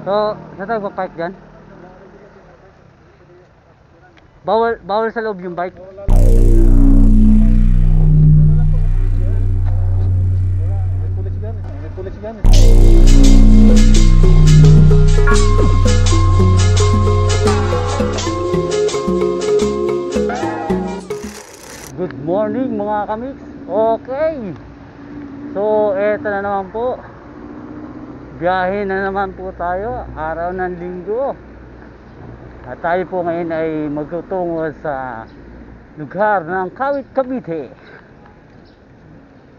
So, saan tayo mag-park dyan? Bawal sa loob yung bike. Good morning mga kamix. Okay. So, eto na naman po. Biyahe na naman po tayo. Araw ng linggo. At tayo po ngayon ay magtutungo sa lugar ng Kawit, Cavite.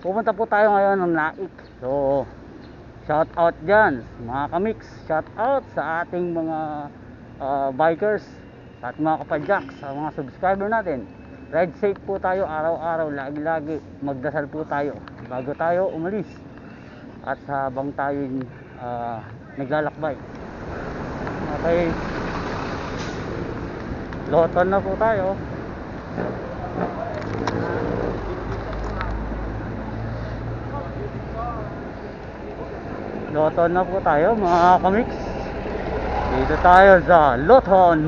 Pupunta po tayo ngayon ng Naik. So, shout out dyan mga kamix. Shout out sa ating mga bikers, sa ating mga kapadjaks, sa mga subscriber natin. Ride safe po tayo araw-araw, lagi-lagi. Magdasal po tayo bago tayo umalis at habang tayo naglalakbay. Okay, Loton na po tayo. Loton na po tayo mga kamix. Dito tayo sa Loton.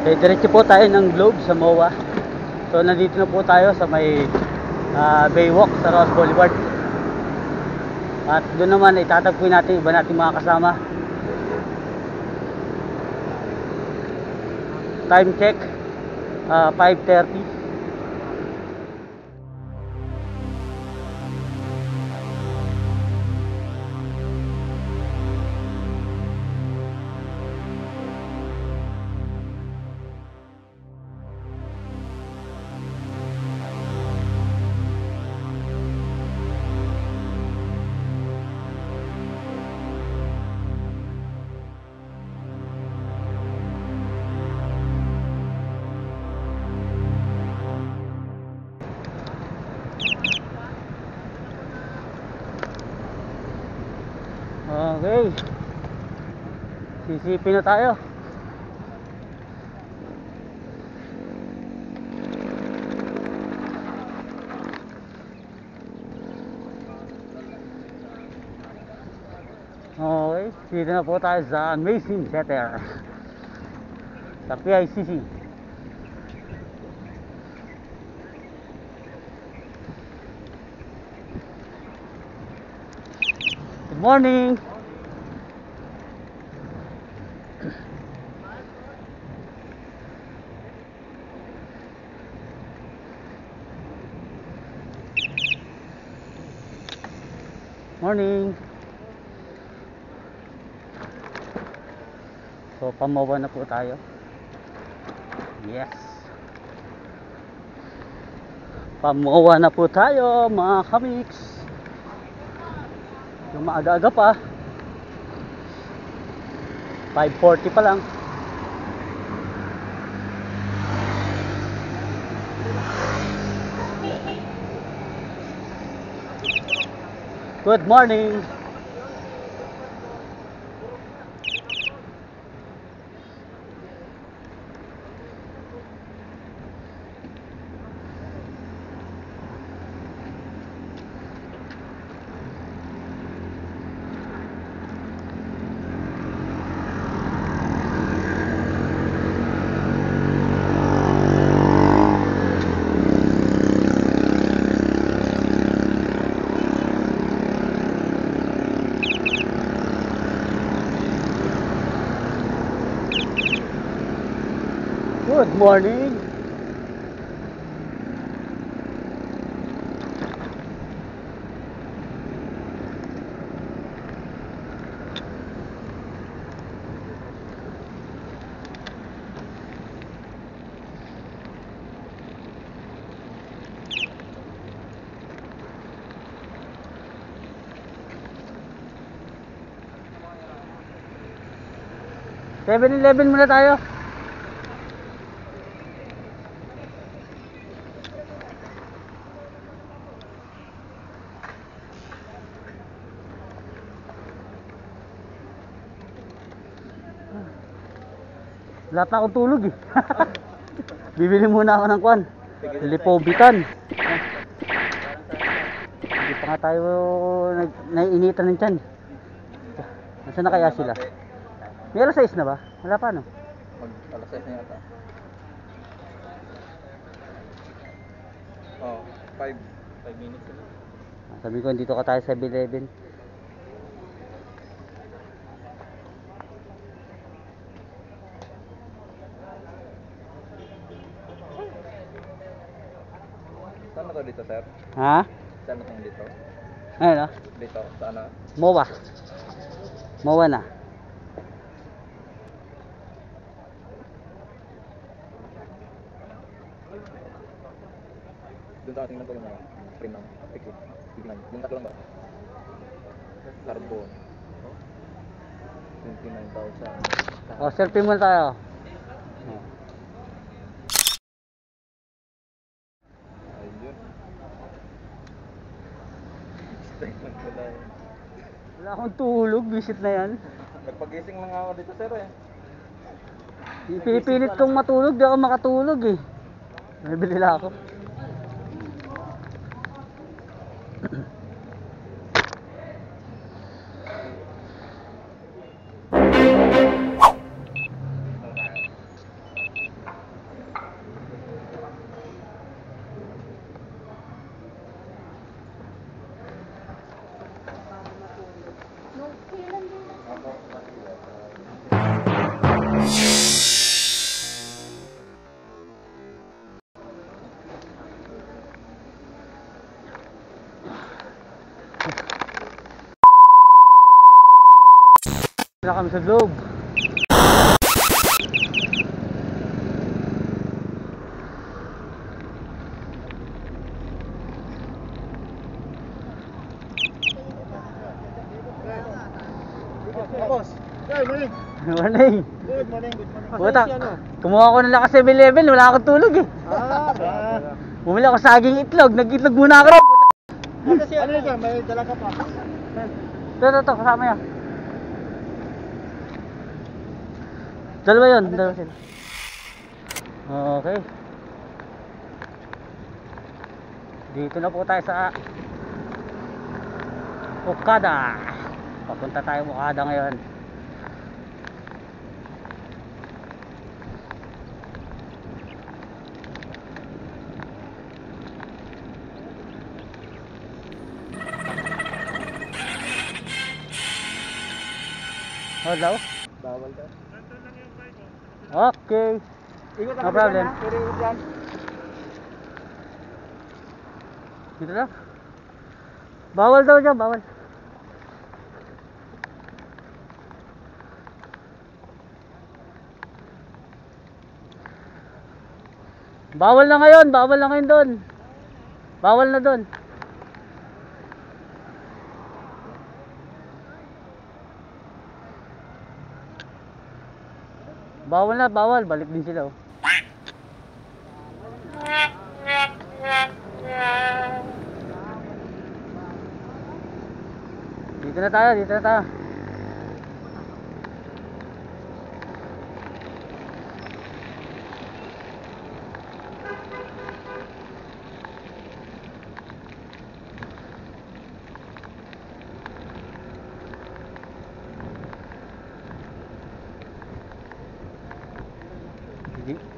Okay, diretso po tayo ng Globe sa MOA. So nandito na po tayo sa may Baywalk sa Ross Boulevard. At doon naman itatagpuin natin iba nating mga kasama. Time check 5:30. Okay, sisipin na tayo. Okay, dito na po tayo sa Amazing Setter sa PICC. Good morning. Morning. So pamawa na po tayo. Yes. Pamawa na po tayo mga kamix. Yung maaga-aga pa. 5:40 pa lang. Good morning. Good morning. Eleven muna tayo. Wala pa akong tulog eh. Bibili muna ako ng kwan. Lipobitan. Hindi pa nga tayo naiinitan ng tiyan. Nasaan na kaya sila? May alas 6 na ba? Wala pa no? Alas 6 na yata. Oh, 5 minutes na. Sabi ko dito ka tayo sa 7-Eleven. Saan na to dito, sir? Ha? Saan na to dito? Ayun ah. Dito, saan na? MOA. MOA na. Doon sa ating nagpag yung mga print ng ticket. Tignan, yung tatlo lang ba? Carbon. 29,000. O, selfie muna tayo. Ayun. Statement ko lang. Wala akong tulog, visit na yan. Nagpagising lang ako dito, sir eh. Pinipilit kong matulog, di ako makatulog eh. Nabili lang ako. Wala kami sa Globe. Boss, good morning. Morning. Good morning, good morning. Puta, kumuha ko ng lakas 7-Eleven, wala akong tulog eh. Bumili ako saging itlog, nag-itlog muna ako. Ano yan? May dala ka pa? Ito, kasama yan. Dalawa yun, dalawa sila. Okay. Dito na po tayo sa Okada. Papunta tayo Okada ngayon. Hello? Bawal ka. Okay. Ikot No problem. Pwede ikot dyan. Dito na. Bawal daw dyan, bawal. Bawal na ngayon doon. Bawal na doon. Bawal. Balik din sila oh. Dito na tayo.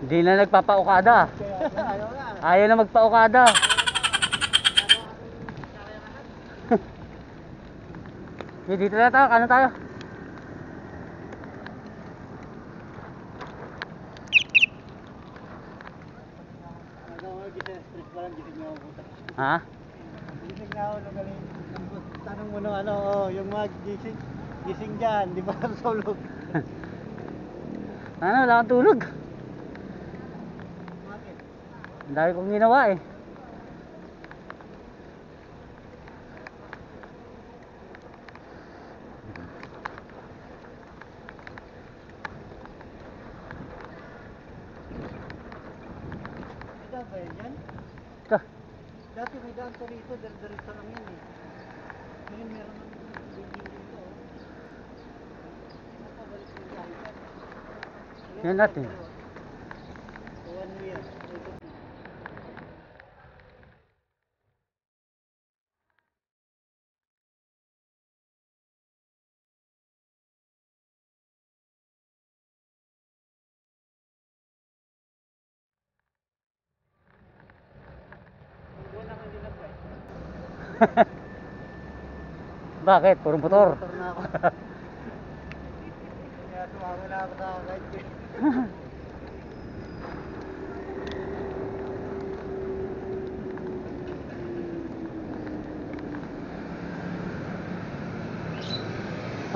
Hindi na nagpapa-Okada. Ayaw na magpa-Okada. Dito na tayo, ano tayo? parang gising na ako. Ha? Gising na ako nung galing. Tanong mo nung ano, oh, yung mga gising. Gising dyan, di ba sulog? Ano, wala kang tulog. Bakit? Ang dami kong ginawa eh. May daan ba yan? Ito. Dati may daan pa rito, diretso lang yun eh. Ngayon meron ng building dito. Mapabalik yung daan. Yan natin. 1 year. Bakit? Puro motor. Motor na ako. Kaya tumama na ako sa kahit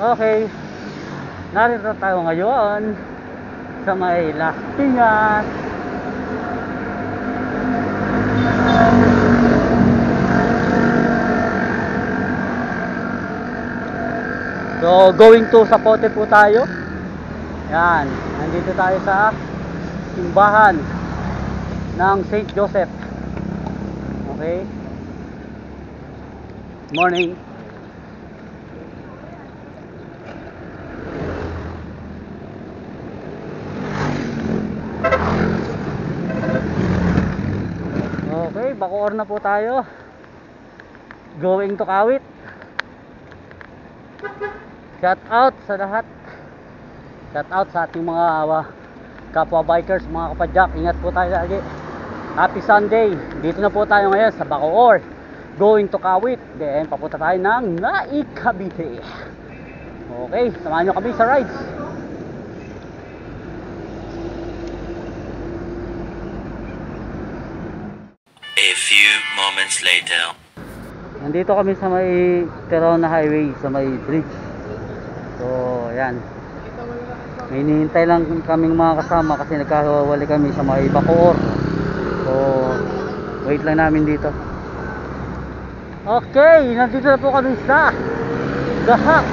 Okay. Narito tayo ngayon sa may Las Piñas. So, going to Zapote po tayo. Yan. Nandito tayo sa simbahan ng St. Joseph. Okay. Morning. Okay, Bacoor na po tayo. Going to Kawit. Shout out sa lahat. Shout out sa ating mga kapwa bikers, mga kapadyak. Ingat po tayo lagi. Happy Sunday. Dito na po tayo ngayon sa Bacoor. Going to Kawit. Then papunta tayo ng Naik, Cavite. Okay, samahan nyo kami sa rides. A few moments later. Nandito kami sa may Terona Highway, sa may bridge. So, yan. May hinihintay lang kaming mga kasama kasi nagkawali kami sa may Bacoor. So, wait lang namin dito. Okay, nandito na po kami sa Gahak.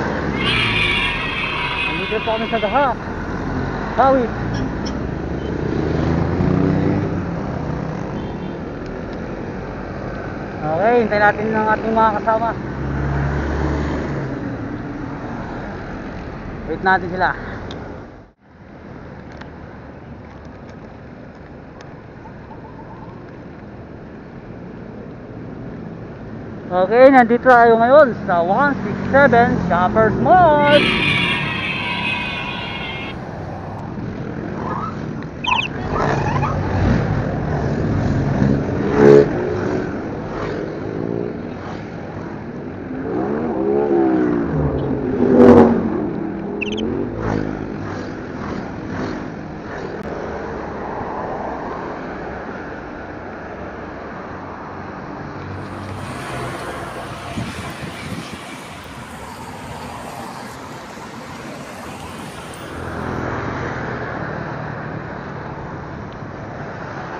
Nandito na po kami sa Gahak. Kawit. Okay, hintayin natin ng ating mga kasama. Wait natin sila. Okay, nandito tayo ngayon sa 167 Shoppers Mall.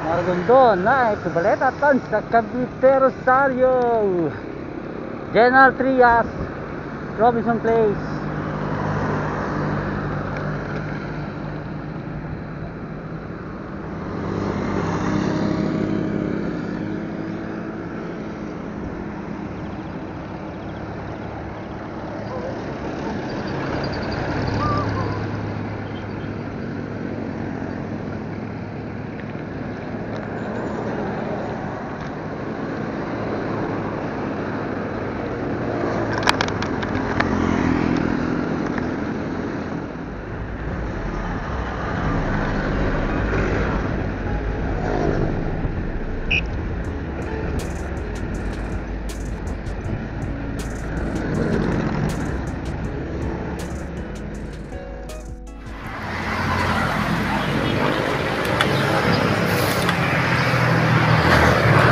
Maragondon, Night, Subaleta, Tansa, Cavite, Rosario, General Trias, Robinson Place.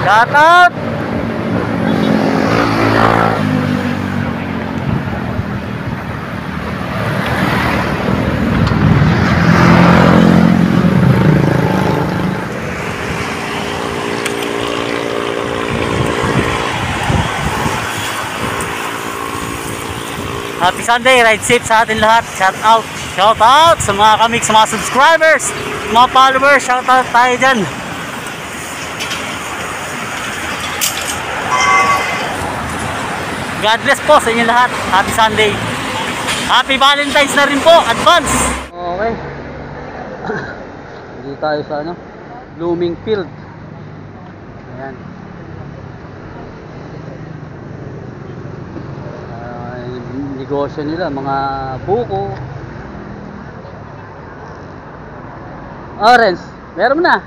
Shout out! Happy Sunday, ride safe sa atin lahat. Shout out sa mga kamik, sa mga subscribers, mga followers. Shout out tayo dyan. God bless po sa inyo lahat. Happy Sunday. Happy Valentine's na rin po, advance. Okay. Dito tayo sa ano, Blooming Field. Ayan. Negosyo nila, mga buko, orange, meron na.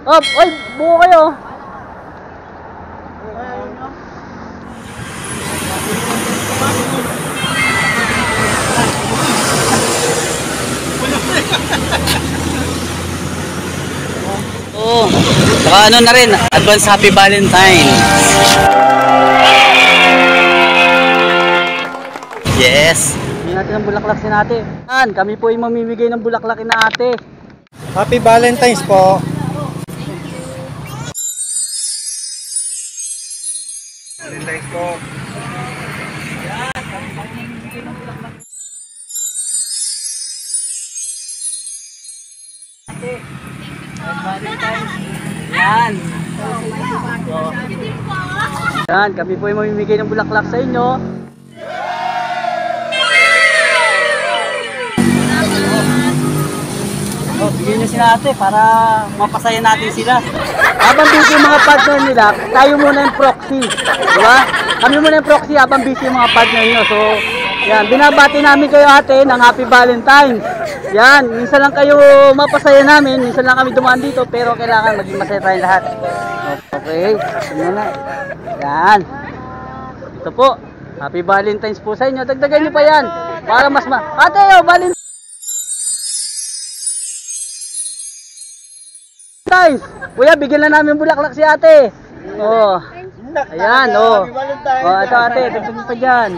Oh, oy, buko kayo. Oh, saka ano na rin, advance happy Valentine's. Yes. Hindi natin ang bulaklak si ate. Kami po ay mamimigay ng bulaklak na ate. Happy Valentine's po. Valentine's po. Yan. Yan, kami po ay mamimigay ng bulaklak sa inyo. Oh, bigyan nyo sila ate para mapasaya natin sila. Habang busy yung mga partner nila, tayo muna yung proxy. Diba? Kami muna yung proxy habang busy yung mga partner nyo. So, yan, binabati namin kayo ate ng Happy Valentine's. Yan, minsan lang kayo mapasaya namin, minsan lang kami dumaan dito, pero kailangan maging masaya tayong lahat. Okay, ito muna. Yan. Ito po, Happy Valentine's po sa inyo. Dagdagan nyo pa yan para mas ate, oh, Valentine's! Kuya, bigyan na namin bulaklak si ate. Oh. Ayan, oh. Oh, ito ate, dagdag pa dyan.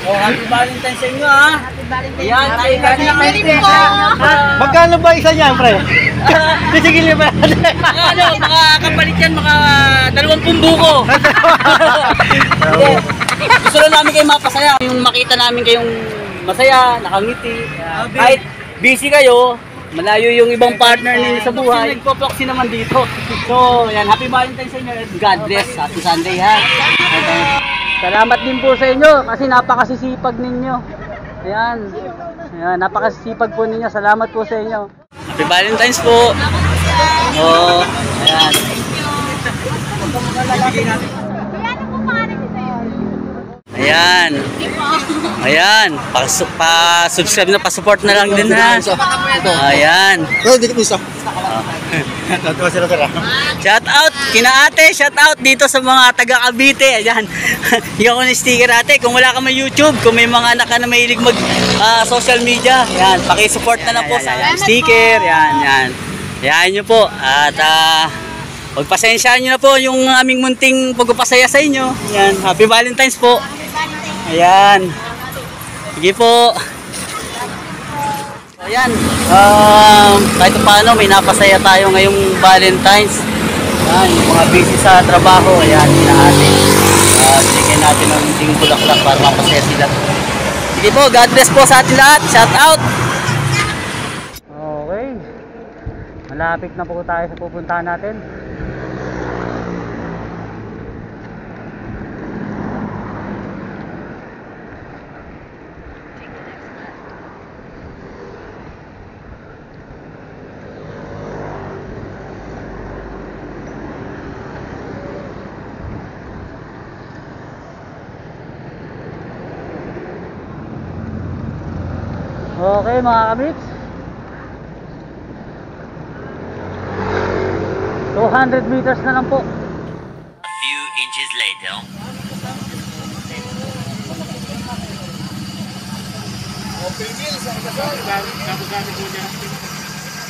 Oh, Happy Valentine's sa inyo, ha. Ayan, tayo ganyan. Magkano ba isa niyan, pre? Sisigil niyo ba? Ano, makakapalit yan, 20 buko. Gusto lang namin kayo mapasaya. Yung makita namin kayong masaya, nakangiti. Kahit busy kayo, malayo yung ibang partner ninyo sa buhay, nagpo-proxy naman dito. So, yan, Happy Valentine's sa inyo. God bless. Happy Sunday, ha. Salamat din po sa inyo kasi napakasisipag ninyo. Ayan. Ayan, napakasisipag po ninyo. Salamat po sa inyo. Happy Valentine's po. Oh, ayan. Ayan. Ayan. Pa-subscribe na, pa-support na lang din, ha. Ayan. Oh, dito isa. Shout out kina ate, shout out dito sa mga taga Cavite. Ayan. Yung ako ng sticker ate, kung wala ka may YouTube, kung may mga anak ka na mahilig mag social media, ayan, paki-support na lang po sa sticker. Ayan, ayan. Ayan nyo po. At pagpasensyaan nyo na po yung aming munting pagpapasaya sa inyo. Ayan, Happy Valentine's po. Ayan. Sige po. Ayan, kahit paano may napasaya tayo ngayong Valentine's. Ayan, yung mga busy sa trabaho, ayan, natin. Bigyan natin ng munting bulaklak para mapasaya sila. Sige po, God bless po sa atin lahat. Shout out! Okay, malapit na po tayo sa pupuntahan natin. Okay mga kamits, 200 meters na lang po. A few inches later.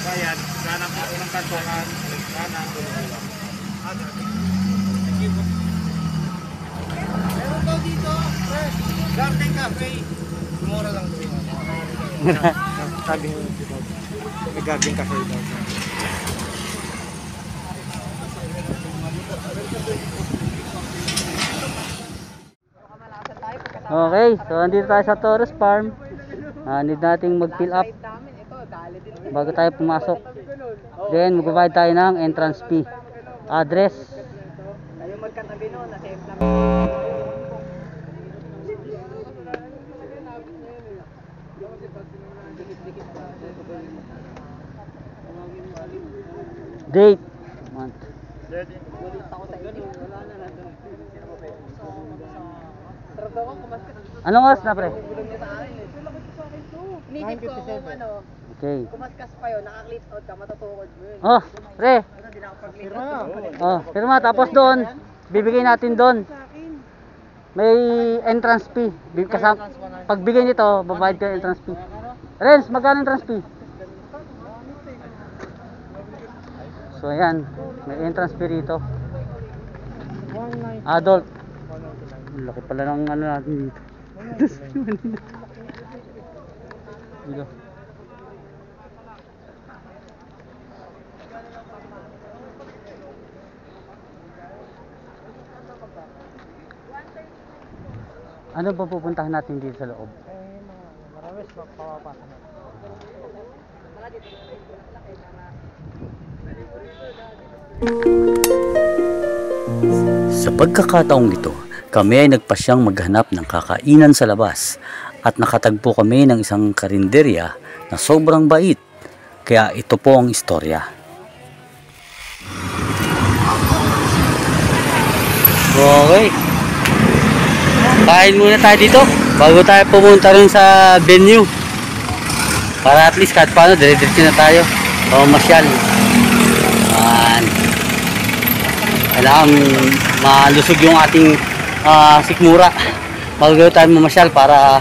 Bayan, kanan po unang kantongan, kanan po. Meron daw dito, fresh, garden cafe. Mura lang doon. Sabi niyo dito, may garden cafe daw. Okay, so andito tayo sa Torres Farm. Need nating mag-fill up bago tayo pumasok. Then magbabayad tayo ng entrance fee. Address. Tayo magkatabi noon, nasa lang. Date. Month. Anong oras na, pre? Inisip ko kung ano, Okay. kumaskas pa yun, naka-clip out ka, matutukod mo yun. Oh, pre. Ano, di na ako pag-clip out. Oh, pirma, tapos doon bibigay natin doon. May entrance fee. Pagbigay nito, babayad ka ng entrance fee. Renz, magkano entrance fee? So ayan, may entrance fee rito. Adult. Laki pala ng ano natin dito. Dito. Ano ba pupuntahan natin dito sa loob? Marami sa papapasan. Sa pagkakataong ito, kami ay nagpasyang maghanap ng kakainan sa labas at nakatagpo kami ng isang karinderya na sobrang bait. Kaya ito po ang istorya. Okay. Kain muna tayo dito bago tayo pumunta rin sa venue. Para at least kahit paano dire-diretso na tayo. O masyal. Kailangan malusog yung ating sikmura bago tayo mamasyal para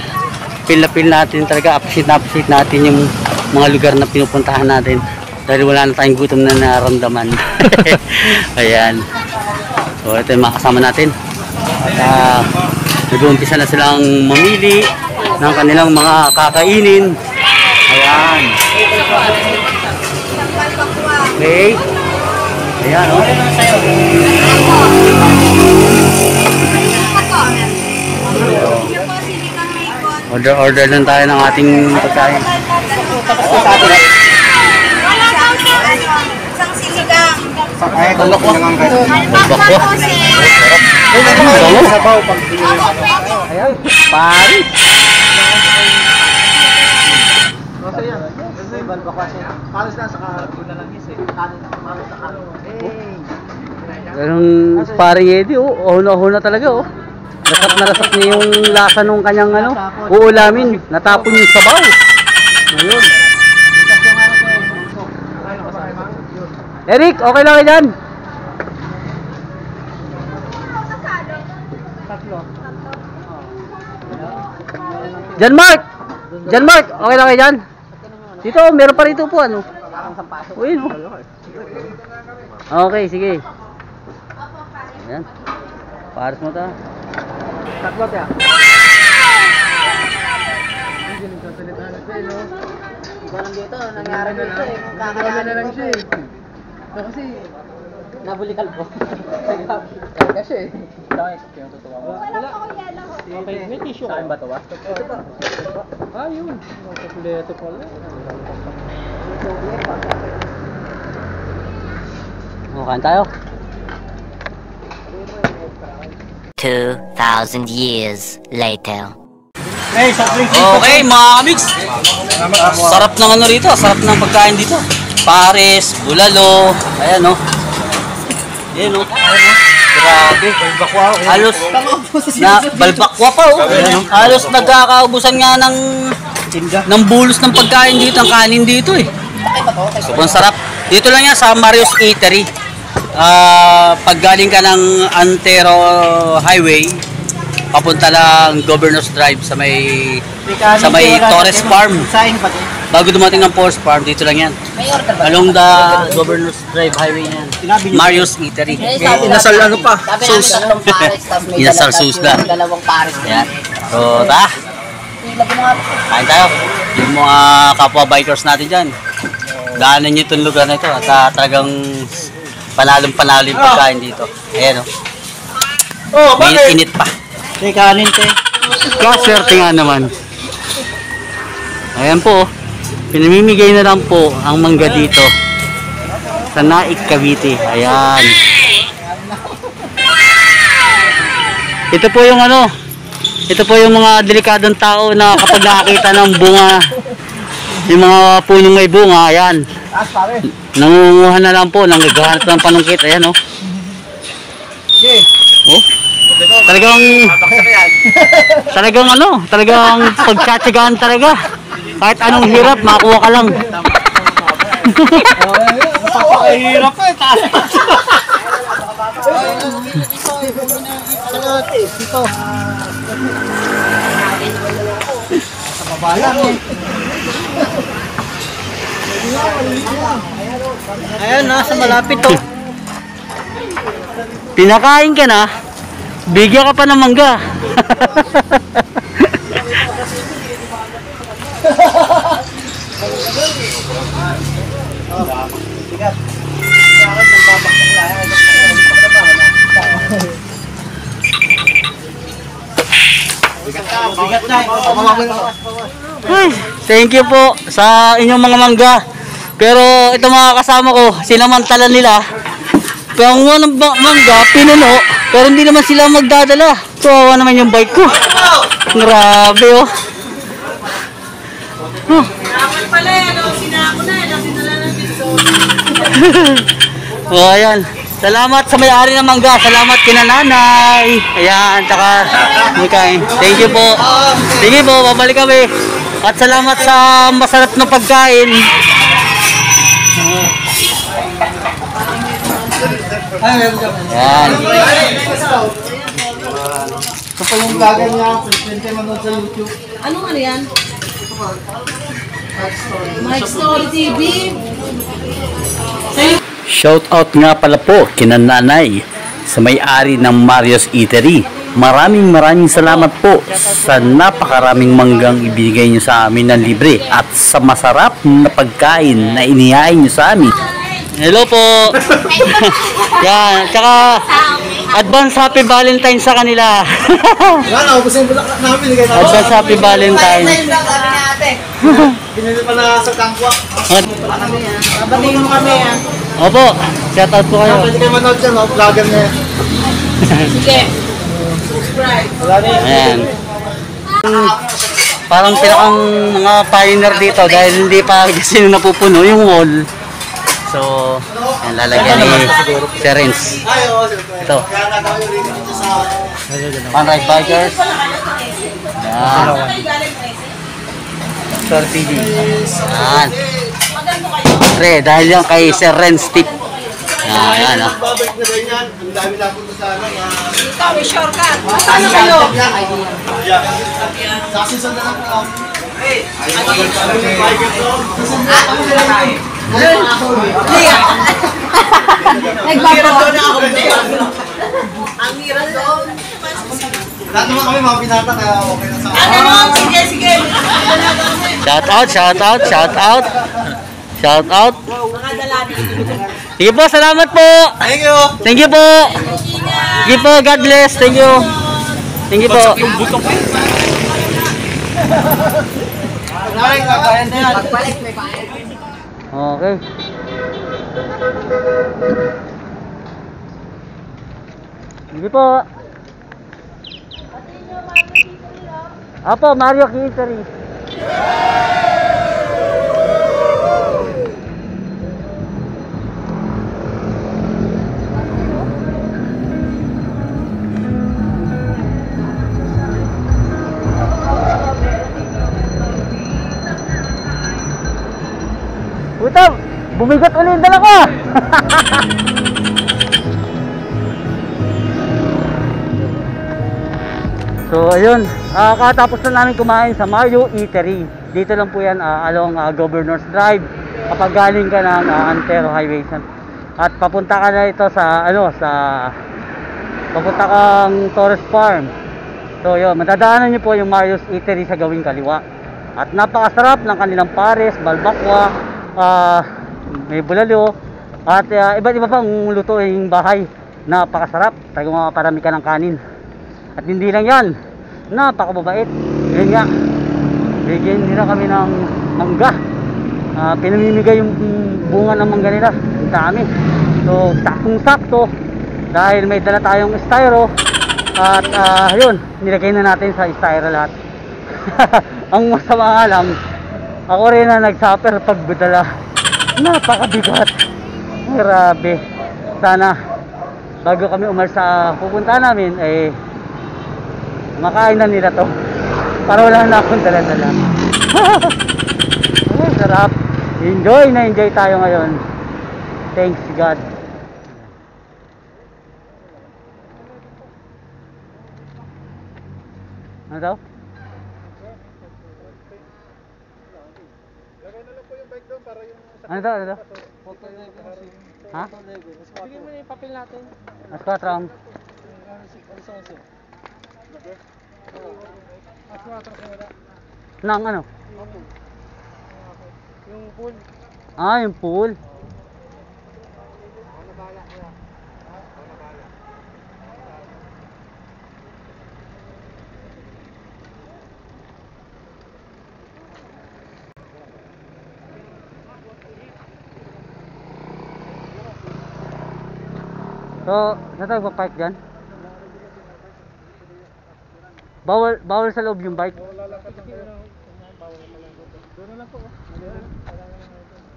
feel na feel natin talaga, appreciate natin yung mga lugar na pinupuntahan natin dahil wala na tayong gutom na nararamdaman. Ayan, so ito yung mga kasama natin at nag-uumpisa na silang mamili ng kanilang mga kakainin. Ayan, okay. Ayan, o. Order lang tayo ng ating pagkain. Isang sinigang. Bakwa. Sabaw pag Ayan, pari. Kasi yan. Kasi balbakwas yan. Palos na sa kahapon na lang isip. Kanin na palos sa kahapon. Ganun paring Eddie, oh. Huna talaga, oh. Rasap niya yung lasa nung kanyang ano, uulamin. Natapon yung sabaw. Ayun. Eric, okay lang yan. Jan Mark, okay lang yan. Dito, meron pa rito po ano. Uy, no. Okay, sige. Ayan. Pares mo ta. Tatlo kaya. Parang dito, nangyari dito eh. Kakayanin na lang siya eh. Ito kasi, Nabulikal po. kasi eh. Bakit yung totoo mo? Okay, may tissue Sa akin ba ito? Ito pa. Ah, yun. Kompleto pala. Mukhang tayo. 2,000 years later. Okay, mga kamiks. Sarap ng ano rito, sarap ng pagkain dito. Pares, bulalo, ayan o. Ayan o. Grabe. Halos na balbakwa pa o. Halos nagkakaubusan nga ng bulos ng pagkain dito, ng kanin dito eh. Sobrang sarap. Dito lang yan sa Mario's Eatery. Pag galing ka ng Antero Highway, papunta lang Governor's Drive sa may Torres Farm. Bago dumating ng Force Farm, dito lang yan. May order ba? Along the Governor's Drive Highway yan. Mario's Eatery. Inasal ano pa? Sabi namin tatlong pares, tapos may Inasal dalawa- sauce lang. dalawang pares. Ayan. So, ta. Ilagay mo nga. Kain tayo. Yung mga kapwa bikers natin dyan. Daanan nyo itong lugar na ito. At talagang panalong-panalo yung pagkain dito. Ayan o. Oh, May init pa. May kanin, te. Kaswerte nga naman. Ayan po. Pinamimigay na lang po ang mangga dito. Sa Naik, Cavite. Ayan. Ito po yung ano. Ito po yung mga delikadong tao na kapag nakakita ng bunga, yung mga punong may bunga, ayan. Nangunguha na lang po, nanggahanap ng panungkit, ayan oh. Oh. Talagang ano, talagang pagtsatsagaan talaga. Kahit anong hirap, makuha ka lang. Napakahirap eh. Dito. Ayan, nasa malapit to. Pinakain ka na, bigyan ka pa ng mangga. Ay, thank you po sa inyong mga mangga. Pero ito mga kasama ko, sinamantala nila. Kaya ang ng mangga, pinuno, pero hindi naman sila magdadala. Kawawa naman yung bike ko. Grabe oh. Huh. Oh, ayan. Salamat sa may-ari ng mangga. Salamat kina nanay. Ayan, tsaka Mikay. Thank you po. Sige po, babalik kami. At salamat sa masarap na pagkain. Ayan. Ito pa yung vlogger niya. Presidente manood sa YouTube. Anong ano yan? Mike Story TV. Shout out nga pala po kina nanay sa may-ari ng Mario's Eatery. Maraming salamat po sa napakaraming manggang ibigay nyo sa amin ng libre at sa masarap na pagkain na inihain nyo sa amin. Hello po! Yan, tsaka advance happy Valentine sa kanila. Wala na, ubus yung bulaklak namin. Advance happy Valentine. Binili pa na sa kangkwa. Babatiin mo kami ah. Opo, shout out po kayo. Pwede kayo manood dyan, vlogger niya. Sige. Subscribe. Wala na yun. Ayan. Parang pinakang mga pioneer dito dahil hindi pa kasi napupuno yung wall. So, ayan, lalagyan ni Sir Renz. Ito. Panride Bikers. Ayan. Sir TV. Ayan. Pre, dahil yan kay Sir Renz tip. Ayan, ah. Babalik na rin yan. Ang dami na punta sa ano. Ikaw, may shortcut. Saan na kayo? Sa season na lang po. Nagbabawa na ako. Ang hirap doon. Lahat naman kami mga pinata kaya okay na sa Ano nun? Sige, sige. Shout out, shout out, shout out. Shout out. Sige po, salamat po. Thank you. Thank you po. Sige po, God bless. Thank you. Thank you po. Pagbalik, may bayad. Okay. Sige po. Apo, Mario Eatery. Puta, bumigat ulit yung dala ko. So So ayun, katapos na namin kumain sa Mario Eatery. Dito lang po yan along Governor's Drive kapag galing ka ng Antero Highway. At papunta ka na ito sa papunta kang Torres Farm. So yun, matadaanan nyo po yung Mario's Eatery sa gawing kaliwa. At napakasarap ng kanilang pares, balbakwa, may bulalo, at iba't iba pang lutuing bahay. Napakasarap, talagang makaparami ka ng kanin. At hindi lang yan, napakababait. Yun nga, bigyan nila kami ng mangga. Pinamimigay yung bunga ng mangga nila, ang dami. So saktong-sakto dahil may dala tayong styro. At yun, nilagay na natin sa styro lahat. Ang masama nga lang, ako rin na nagsuffer pagbudala. Napakabigat. Grabe. Sana bago kami umalis sa pupunta namin makain na nila to para wala na akong dala-dala. Ay, sarap. Enjoy na enjoy tayo ngayon. Thanks God. Ano daw? Ano daw? Ano daw? Ha? Bigyan mo na yung papel natin. Mas 4 ang nang ano? Yung pool. Yung pool. So, saan tayo pa-park dyan? Bawal sa loob yung bike. Doon na lang po.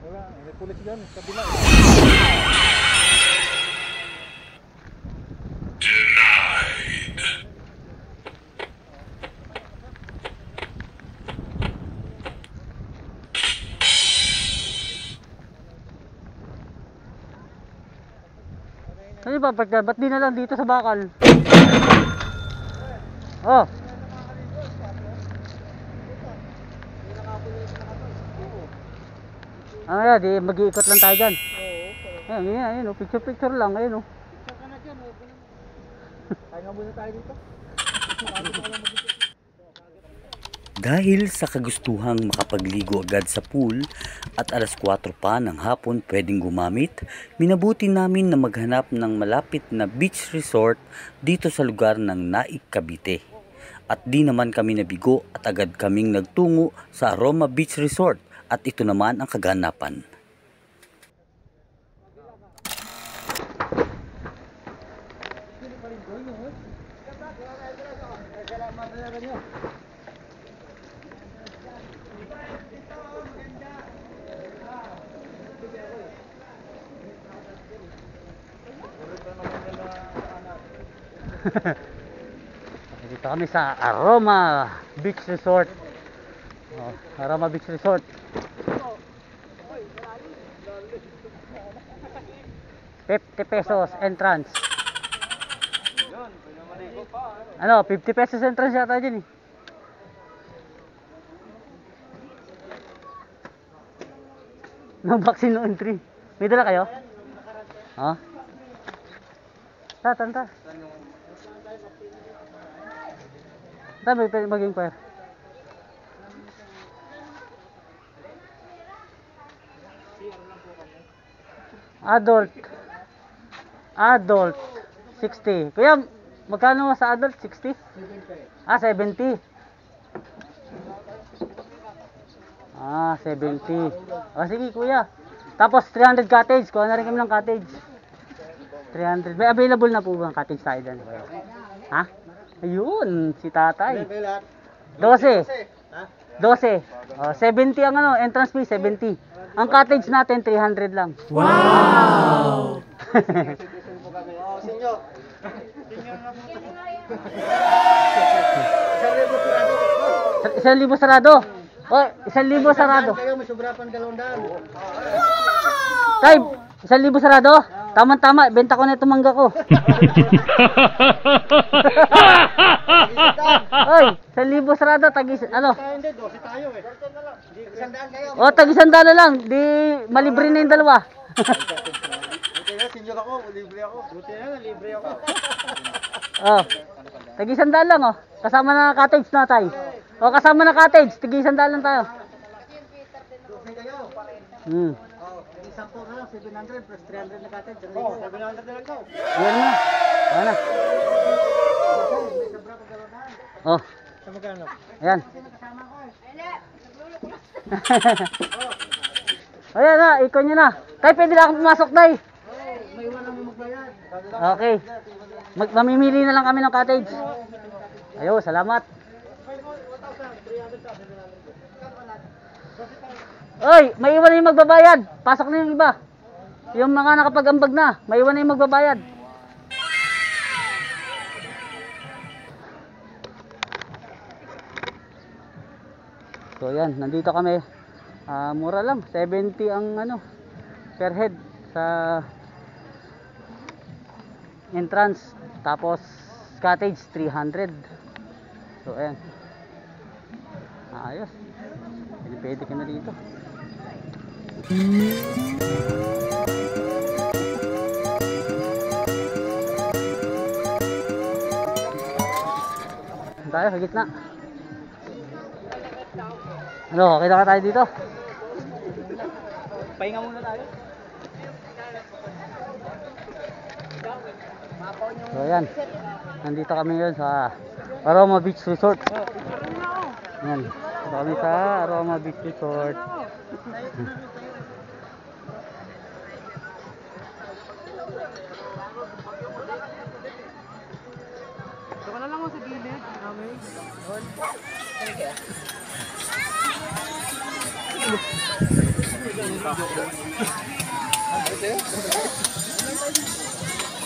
Wala, may pulis dyan. Kabila. Ano yung papark dyan? Ba't di na lang dito sa bakal? Oh. Ano yan, di mag-iikot lang tayo dyan. Ayun, picture lang, ayun. Kaya nga muna tayo dito. Dahil sa kagustuhang makapagligo agad sa pool at alas 4 pa ng hapon pwedeng gumamit, minabuti namin na maghanap ng malapit na beach resort dito sa lugar ng Naik, Cavite. At di naman kami nabigo at agad kaming nagtungo sa Aroma Beach Resort at ito naman ang kaganapan. Dito kami sa Aroma Beach Resort. Aroma Beach Resort. ₱50 entrance. Ano, ₱50 entrance yata dyan eh. No vaccine, no entry. May dala kayo? Ha? Tanta. May maging pair. Adult 60. Kuya, magkano sa adult? 60? 70. 70. Sige kuya. Tapos 300 cottage. Kuha na rin kami ng cottage. 300. May available na po bang cottage tayo dyan? Ha? Ayun, si tatay. 12. 12. 70 ang entrance fee 70. Ang cottage natin 300 lang. Wow! Sinyo. 1,000 sarado. 1,000 sarado. Kayo may sobra pang 200. Tay, 1,000 sarado. Tama-tama, benta ko na itong mangga ko. Oy, 1,000 sarado, ano? Hindi, 12 tayo eh. Isandaan kayo. O, tag-100 lang. Di, malibre na yung dalawa. Buti na, senior ako, libre ako. Buti na, libre ako. Oh. Tag-100 lang, oh. Kasama na cottage na tayo. O, kasama na cottage. Tag-100 lang tayo. Hmm. Isang po na lang, 700 plus 300 na cottage. Oo, 700 na lang daw. Ayan na. Ayan na. Oh. Sa magkano? Ayan. Ayan na, ikon nyo na. Tay, pwede na akong pumasok, tay. May iwan lang yung magbayad. Okay. Mamimili na lang kami ng cottage. Ayo, salamat. Oy, may iwan na yung magbabayad. Pasok na yung iba. Yung mga nakapag-ambag na, may iwan na yung magbabayad. So yan, nandito kami. Mura lang, 70 ang ano per head sa entrance, tapos cottage 300. So ayan. Ayos. Pwede ka na dito. Tayo sa gitna. Ano, okay na ka tayo dito? Pahinga muna tayo. So ayan, nandito kami ngayon sa Aroma Beach Resort. Ayan, dito kami sa Aroma Beach Resort. Saka na lang ako sa gilid.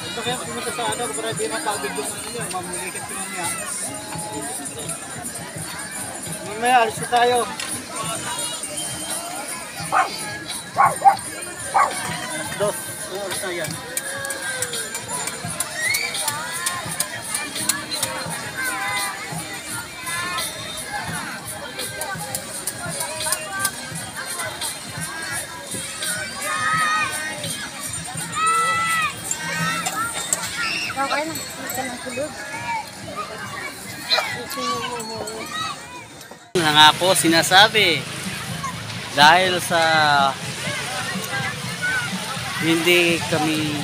Ito kaya pumunta sa ano, para di mapagod yung ano, mamulikat ko niya. Mamaya, alis na tayo. Dos, alis na yan. Okay na. Ito ng kulog. Na nga po sinasabi, dahil sa hindi kami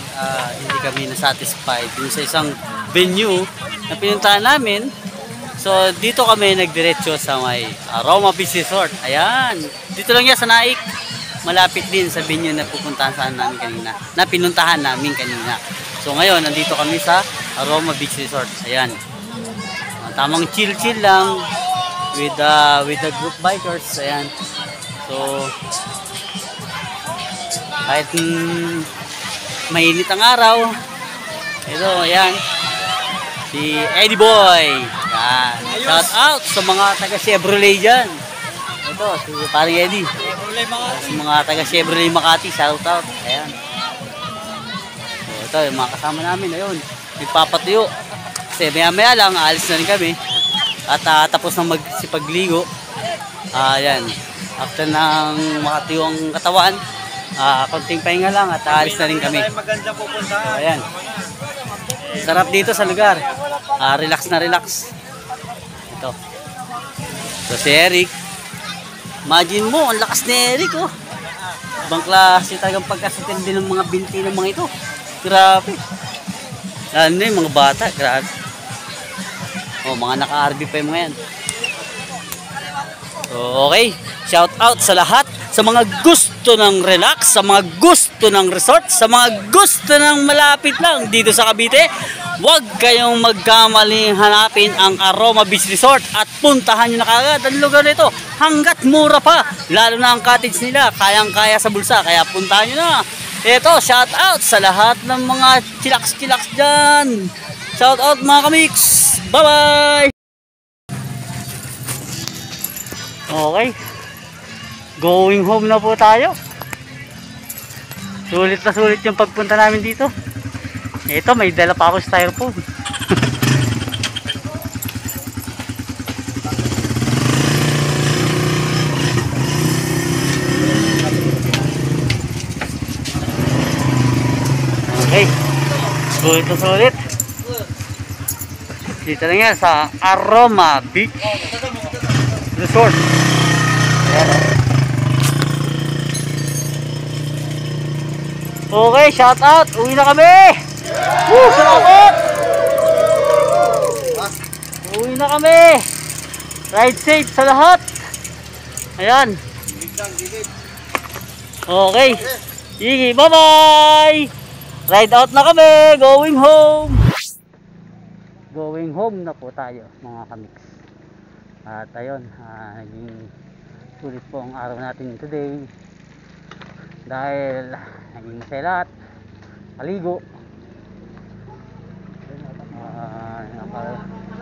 na-satisfied dun sa isang venue na pinuntahan namin, so dito kami nagdiretso sa may Aroma Beach Resort. Ayan, dito lang yan sa Naik, malapit din sa venue na pupuntahan namin kanina, na pinuntahan namin kanina. So ngayon nandito kami sa Aroma Beach Resort. Ayan, tamang chill lang with the group bikers. Ayan, so kahit mainit ang araw, ito, ayan, si Eddie Boy. Ayan, shout out sa mga taga Chevrolet dyan. Ito, si paring Eddie. Sa mga taga Chevrolet Makati, shout out. Ayan, so ito yung mga kasama namin. Ayun, nagpapatuyo kasi maya lang aalis na rin kami at tapos na magsipagligo. Ayan, after ng makatuyo ang katawan, konting pahinga lang at aalis na rin kami. So, ayan, sarap dito sa lugar. Relax na relax. Ito, so si Eric, imagine mo, ang lakas ni Eric, oh. Ibang klase talagang pagkasutindi ng mga binti ng mga ito. Grabe. Ano yung mga bata, grabe. Oh, mga naka-RB pa yung mga yan. So, okay, shout out sa lahat, sa mga gusto ng relax, sa mga gusto ng resort, sa mga gusto ng malapit lang dito sa Cavite. Huwag kayong magkamaling hanapin ang Aroma Beach Resort at puntahan nyo na kagad ang lugar nito hanggat mura pa. Lalo na ang cottage nila, kayang-kaya sa bulsa, kaya puntahan nyo na. Ito, shout out sa lahat ng mga chillax-chillax dyan. Shout out mga kamix. Bye-bye! Okay, going home na po tayo. Sulit na sulit yung pagpunta namin dito. Ito, may dala pa ako styrofoam. Sulit na sulit. Dito lang yan sa Aroma Beach Resort. Ayan, oh. Okay, shout out. Uwi na kami. Woo, salamat. Uwi na kami. Ride safe sa lahat. Ayan. Okay. Sige, bye-bye. Ride out na kami. Going home. Going home na po tayo mga kamiks. At ayun, naging sulit po ang araw natin today. Dahil naging masaya lahat. Maligo.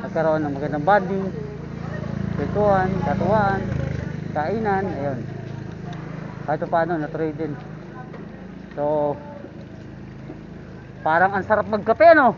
Nagkaroon ng magandang bonding. Kwentuhan, katuwaan, kainan, ayun. Kahit paano, na-trade din. So, parang ang sarap magkape, no?